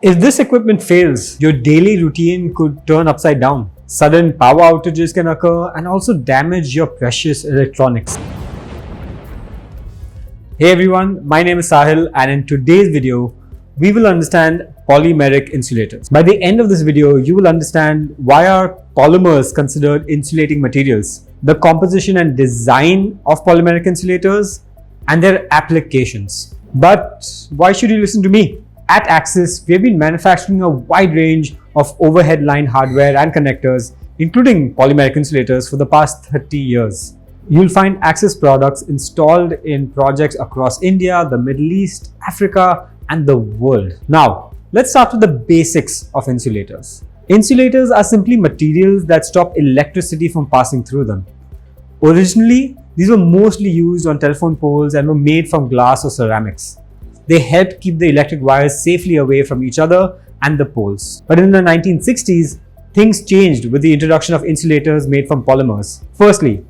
If this equipment fails, your daily routine could turn upside down. Sudden power outages can occur and also damage your precious electronics. Hey everyone, my name is Sahil, and in today's video, we will understand polymeric insulators. By the end of this video, you will understand why are polymers considered insulating materials, the composition and design of polymeric insulators, and their applications. But why should you listen to me? At Axis, we have been manufacturing a wide range of overhead line hardware and connectors, including polymeric insulators, for the past 30 years. You'll find Axis products installed in projects across India, the Middle East, Africa, and the world. Now, let's start with the basics of insulators. Insulators are simply materials that stop electricity from passing through them. Originally, these were mostly used on telephone poles and were made from glass or ceramics. They helped keep the electric wires safely away from each other and the poles. But in the 1960s, things changed with the introduction of insulators made from polymers. Firstly,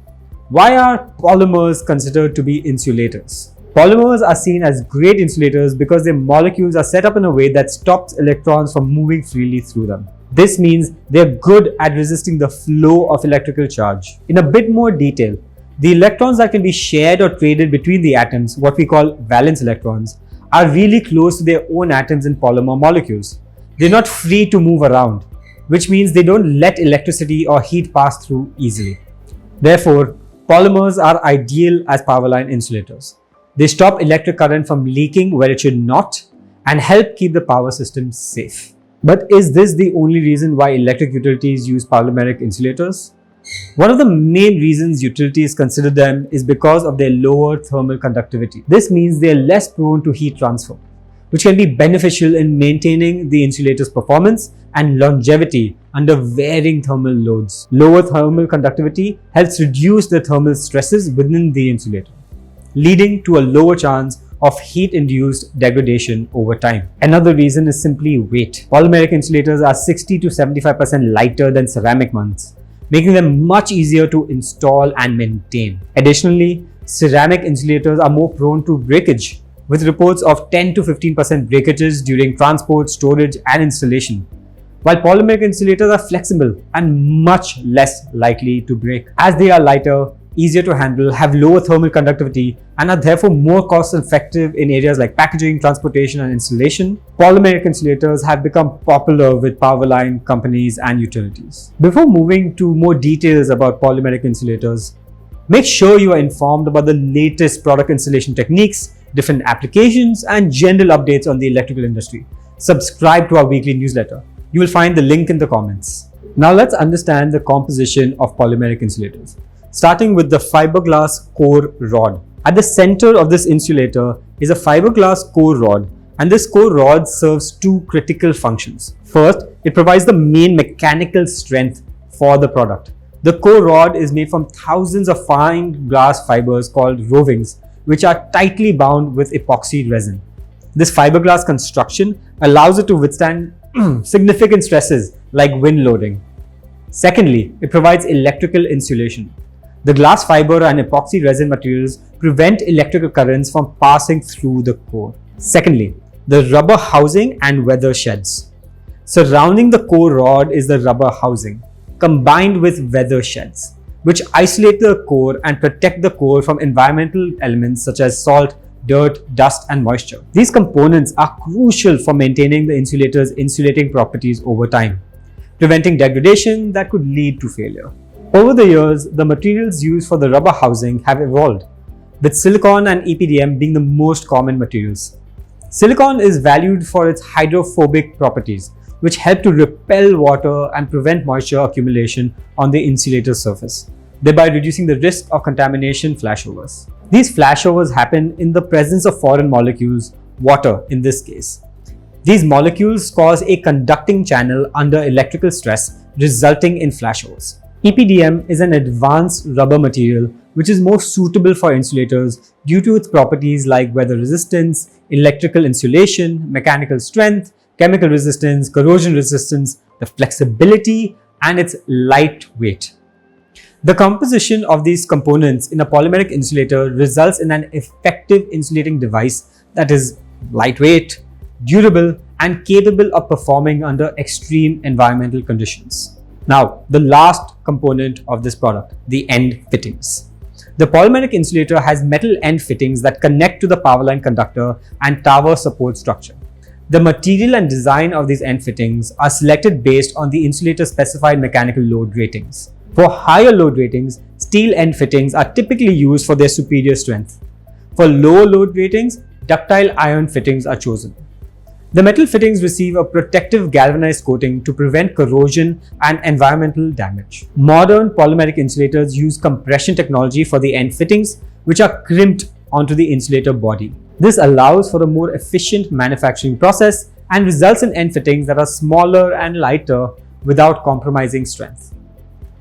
why are polymers considered to be insulators? Polymers are seen as great insulators because their molecules are set up in a way that stops electrons from moving freely through them. This means they're good at resisting the flow of electrical charge. In a bit more detail, the electrons that can be shared or traded between the atoms, what we call valence electrons, are really close to their own atoms in polymer molecules. They're not free to move around, which means they don't let electricity or heat pass through easily. Therefore, polymers are ideal as power line insulators. They stop electric current from leaking where it should not and help keep the power system safe. But is this the only reason why electric utilities use polymeric insulators? One of the main reasons utilities consider them is because of their lower thermal conductivity. This means they are less prone to heat transfer, which can be beneficial in maintaining the insulator's performance and longevity under varying thermal loads. Lower thermal conductivity helps reduce the thermal stresses within the insulator, leading to a lower chance of heat-induced degradation over time. Another reason is simply weight. Polymeric insulators are 60 to 75% lighter than ceramic ones, making them much easier to install and maintain. Additionally, ceramic insulators are more prone to breakage, with reports of 10 to 15% breakages during transport, storage, and installation, while polymeric insulators are flexible and much less likely to break. As they are lighter, easier to handle, have lower thermal conductivity, and are therefore more cost-effective in areas like packaging, transportation, and installation, polymeric insulators have become popular with power line companies and utilities. Before moving to more details about polymeric insulators, make sure you are informed about the latest product installation techniques, different applications, and general updates on the electrical industry. Subscribe to our weekly newsletter. You will find the link in the comments. Now let's understand the composition of polymeric insulators, starting with the fiberglass core rod. At the center of this insulator is a fiberglass core rod, and this core rod serves two critical functions. First, it provides the main mechanical strength for the product. The core rod is made from thousands of fine glass fibers called rovings, which are tightly bound with epoxy resin. This fiberglass construction allows it to withstand significant stresses like wind loading. Secondly, it provides electrical insulation. The glass fiber and epoxy resin materials prevent electrical currents from passing through the core. Secondly, the rubber housing and weather sheds. Surrounding the core rod is the rubber housing, combined with weather sheds, which isolate the core and protect the core from environmental elements such as salt, dirt, dust, and moisture. These components are crucial for maintaining the insulator's insulating properties over time, preventing degradation that could lead to failure. Over the years, the materials used for the rubber housing have evolved, with silicon and EPDM being the most common materials. Silicon is valued for its hydrophobic properties, which help to repel water and prevent moisture accumulation on the insulator's surface, thereby reducing the risk of contamination flashovers. These flashovers happen in the presence of foreign molecules, water in this case. These molecules cause a conducting channel under electrical stress, resulting in flashovers. EPDM is an advanced rubber material which is more suitable for insulators due to its properties like weather resistance, electrical insulation, mechanical strength, chemical resistance, corrosion resistance, the flexibility, and its light weight. The composition of these components in a polymeric insulator results in an effective insulating device that is lightweight, durable, and capable of performing under extreme environmental conditions. Now, the last component of this product, the end fittings. The polymeric insulator has metal end fittings that connect to the power line conductor and tower support structure. The material and design of these end fittings are selected based on the insulator's specified mechanical load ratings. For higher load ratings, steel end fittings are typically used for their superior strength. For lower load ratings, ductile iron fittings are chosen. The metal fittings receive a protective galvanized coating to prevent corrosion and environmental damage. Modern polymeric insulators use compression technology for the end fittings, which are crimped onto the insulator body. This allows for a more efficient manufacturing process and results in end fittings that are smaller and lighter without compromising strength.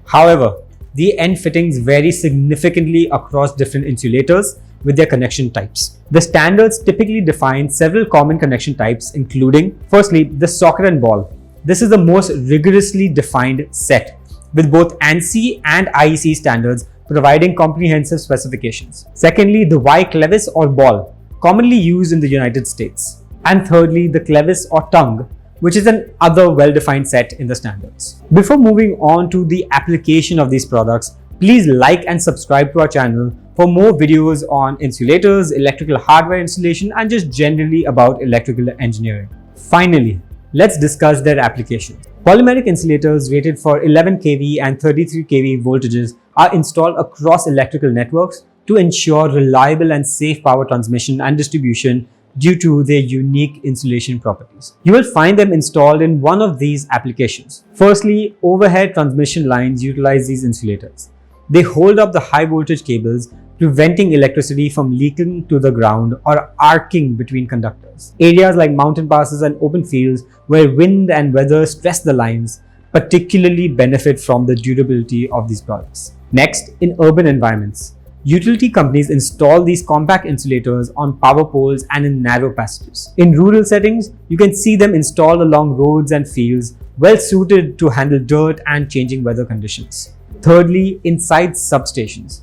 However, the end fittings vary significantly across different insulators with their connection types. The standards typically define several common connection types, including, firstly, the socket and ball. This is the most rigorously defined set, with both ANSI and IEC standards providing comprehensive specifications. Secondly, the Y clevis or ball, commonly used in the United States. And thirdly, the clevis or tongue, which is an other well-defined set in the standards. Before moving on to the application of these products, please like and subscribe to our channel for more videos on insulators, electrical hardware installation, and just generally about electrical engineering. Finally, let's discuss their applications. Polymeric insulators rated for 11 kV and 33 kV voltages are installed across electrical networks to ensure reliable and safe power transmission and distribution due to their unique insulation properties. You will find them installed in one of these applications. Firstly, overhead transmission lines utilize these insulators. They hold up the high voltage cables, preventing electricity from leaking to the ground or arcing between conductors. Areas like mountain passes and open fields where wind and weather stress the lines particularly benefit from the durability of these products. Next, in urban environments, utility companies install these compact insulators on power poles and in narrow passages. In rural settings, you can see them installed along roads and fields, well suited to handle dirt and changing weather conditions. Thirdly, inside substations.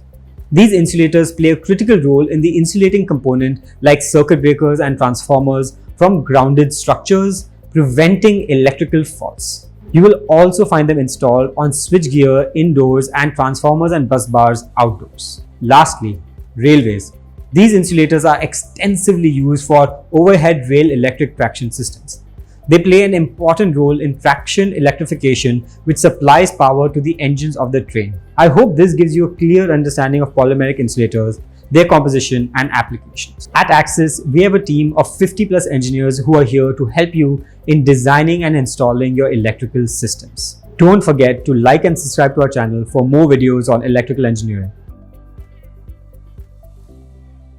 These insulators play a critical role in the insulating component like circuit breakers and transformers from grounded structures, preventing electrical faults. You will also find them installed on switchgear indoors and transformers and bus bars outdoors. Lastly, railways. These insulators are extensively used for overhead rail electric traction systems. They play an important role in traction electrification, which supplies power to the engines of the train. I hope this gives you a clear understanding of polymeric insulators, their composition and applications. At Axis, we have a team of 50+ engineers who are here to help you in designing and installing your electrical systems. Don't forget to like and subscribe to our channel for more videos on electrical engineering.